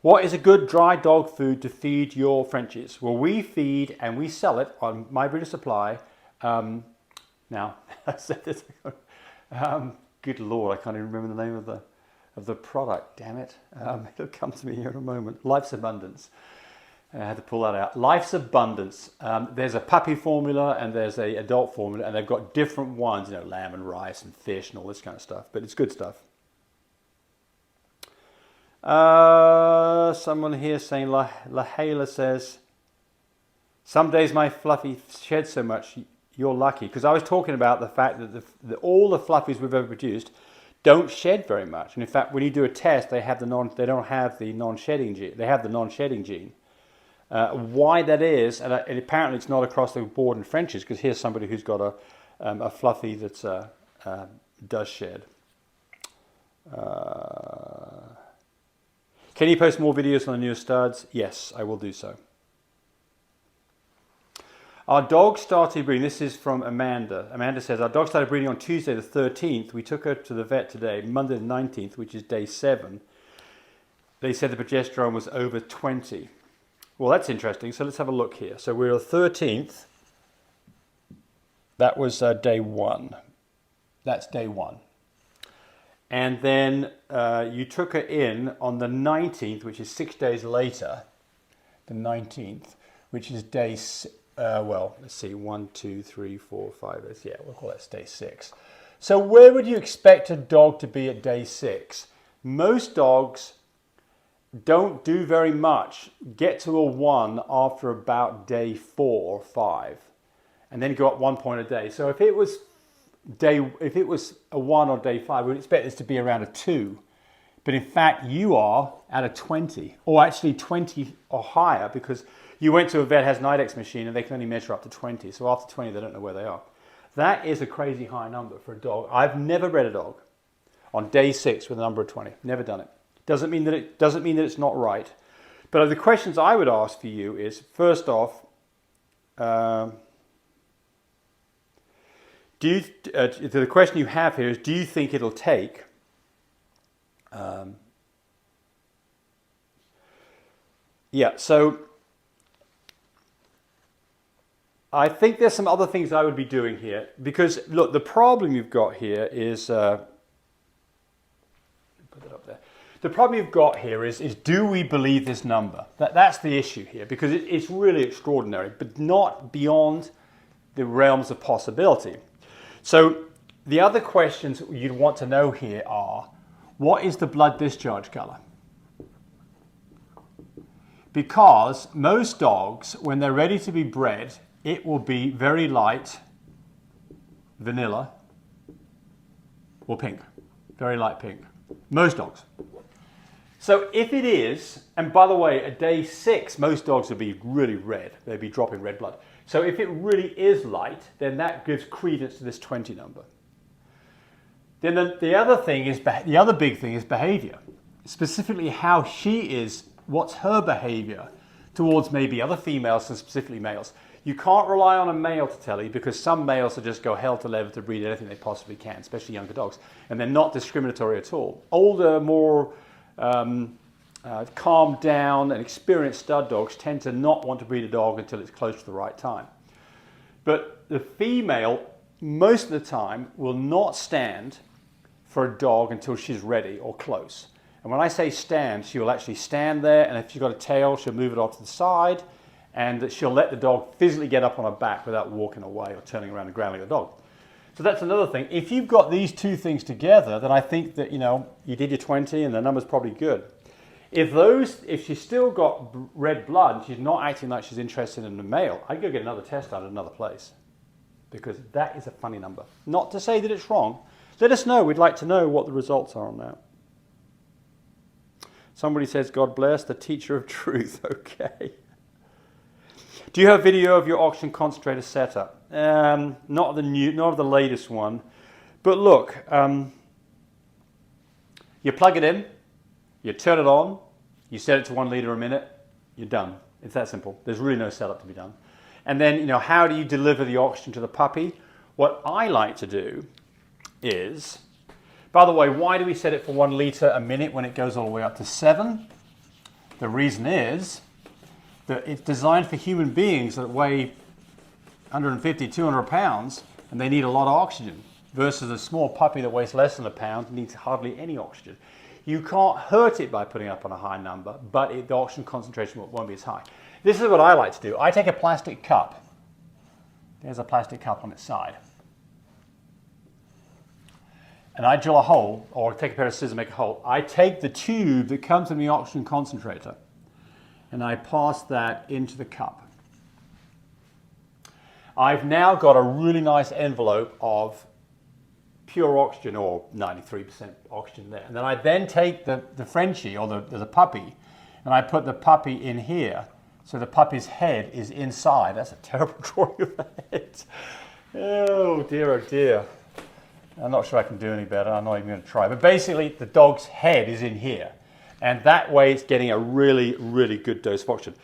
What is a good dry dog food to feed your Frenchies? Well, we feed and we sell it on My Breeder Supply. Now, I said this. Good Lord, I can't even remember the name of the product. Damn it! It'll come to me here in a moment. Life's Abundance. I had to pull that out. Life's Abundance. There's a puppy formula and there's a adult formula, and they've got different ones. You know, lamb and rice and fish and all this kind of stuff. But it's good stuff. Someone here saying, Lahela says, some days my fluffy sheds so much, you're lucky. Because I was talking about the fact that all the fluffies we've ever produced don't shed very much. And in fact, when you do a test, they don't have the non-shedding gene. They have the non-shedding gene. Why that is, and apparently it's not across the board in Frenchies, because here's somebody who's got a fluffy that does shed. Can you post more videos on the newer studs? Yes, I will do so. Our dog started breeding. This is from Amanda. Amanda says, our dog started breeding on Tuesday the 13th. We took her to the vet today, Monday the 19th, which is day 7. They said the progesterone was over 20. Well, that's interesting. So let's have a look here. So we're the 13th. That was day 1. That's day 1. And then you took her in on the 19th, which is 6 days later. The 19th, which is day, well, let's see, 1, 2, 3, 4, 5, yeah, we'll call that day 6. So where would you expect a dog to be at day 6? Most dogs don't do very much, get to a 1 after about day 4 or 5, and then go up 1 point a day. So if it was a 1 on day 5, we'd expect this to be around a 2. But in fact, you are at a 20, or actually 20 or higher, because you went to a vet has an IDEX machine and they can only measure up to 20. So after 20, they don't know where they are. That is a crazy high number for a dog. I've never bred a dog on day 6 with a number of 20. Never done it. Doesn't mean that it's not right. But the questions I would ask for you is, first off, the question you have here is, do you think it'll take so I think there's some other things I would be doing here, because look, the problem you've got here is put it up there. The problem you've got here is do we believe this number? That's the issue here, because it's really extraordinary, but not beyond the realms of possibility. So the other questions you'd want to know here are, what is the blood discharge color? Because most dogs, when they're ready to be bred, it will be very light vanilla or pink, very light pink. Most dogs. So if it is, and by the way, at day 6, most dogs will be really red. They'll be dropping red blood. So if it really is light, then that gives credence to this 20 number. Then the other thing is, the other big thing is behavior. Specifically how she is, what's her behavior towards maybe other females and specifically males. You can't rely on a male to tell you, because some males will just go hell to leather to breed anything they possibly can, especially younger dogs. And they're not discriminatory at all. Older, more calmed down and experienced stud dogs tend to not want to breed a dog until it's close to the right time. But the female, most of the time, will not stand for a dog until she's ready or close. And when I say stand, she will actually stand there, and if she's got a tail, she'll move it off to the side, and she'll let the dog physically get up on her back without walking away or turning around and growling at the dog. So that's another thing. If you've got these two things together, then I think that, you did your 20 and the number's probably good. If she's still got red blood and she's not acting like she's interested in the male, I'd go get another test out at another place, because that is a funny number. Not to say that it's wrong. Let us know. We'd like to know what the results are on that. Somebody says, God bless the teacher of truth. Okay. Do you have video of your auction concentrator setup? Not of the latest one. But look, you plug it in, you turn it on, you set it to 1 liter a minute, you're done. It's that simple. There's really no setup to be done. And then, how do you deliver the oxygen to the puppy? What I like to do is, by the way, why do we set it for 1 liter a minute when it goes all the way up to 7? The reason is that it's designed for human beings that weigh 150, 200 pounds, and they need a lot of oxygen, versus a small puppy that weighs less than a pound and needs hardly any oxygen. You can't hurt it by putting up on a high number, but the oxygen concentration won't be as high. This is what I like to do. I take a plastic cup. There's a plastic cup on its side. And I drill a hole, or take a pair of scissors and make a hole. I take the tube that comes in the oxygen concentrator, and I pass that into the cup. I've now got a really nice envelope of pure oxygen, or 93% oxygen there. And then I take the Frenchie, or the puppy, and I put the puppy in here. So the puppy's head is inside. That's a terrible drawing of the head. Oh dear, oh dear. I'm not sure I can do any better. I'm not even going to try. But basically, the dog's head is in here. And that way, it's getting a really, really good dose of oxygen.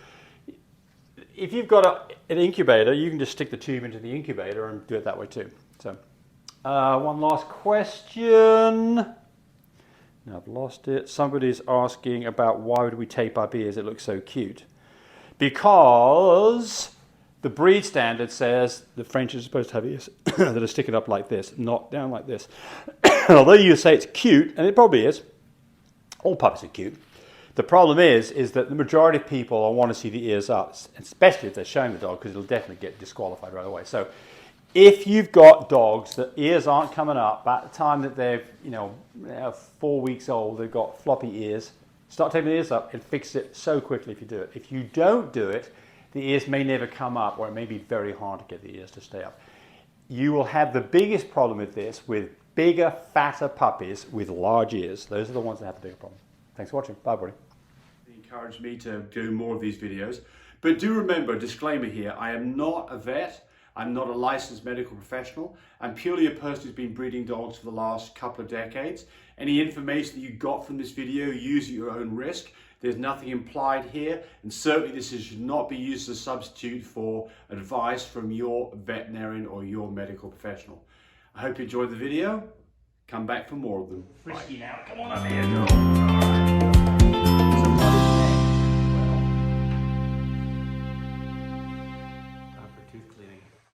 If you've got an incubator, you can just stick the tube into the incubator and do it that way too. So, one last question. Now I've lost it. Somebody's asking about why would we tape our ears? It looks so cute. Because the breed standard says the French are supposed to have ears that are sticking up like this, not down like this. Although you say it's cute, and it probably is, all puppies are cute. The problem is that the majority of people want to see the ears up, especially if they're showing the dog, because it'll definitely get disqualified right away. So if you've got dogs that ears aren't coming up, by the time that they're 4 weeks old, they've got floppy ears, start taking the ears up and fix it so quickly if you do it. If you don't do it, the ears may never come up, or it may be very hard to get the ears to stay up. You will have the biggest problem with this with bigger, fatter puppies with large ears. Those are the ones that have the bigger problem. Thanks for watching. Bye, buddy. Encourage me to do more of these videos. But do remember, disclaimer here, I am not a vet. I'm not a licensed medical professional. I'm purely a person who's been breeding dogs for the last couple of decades. Any information that you got from this video, use at your own risk. There's nothing implied here, and certainly this should not be used as a substitute for advice from your veterinarian or your medical professional. I hope you enjoyed the video. Come back for more of them. Frisky now, come on up here, girl.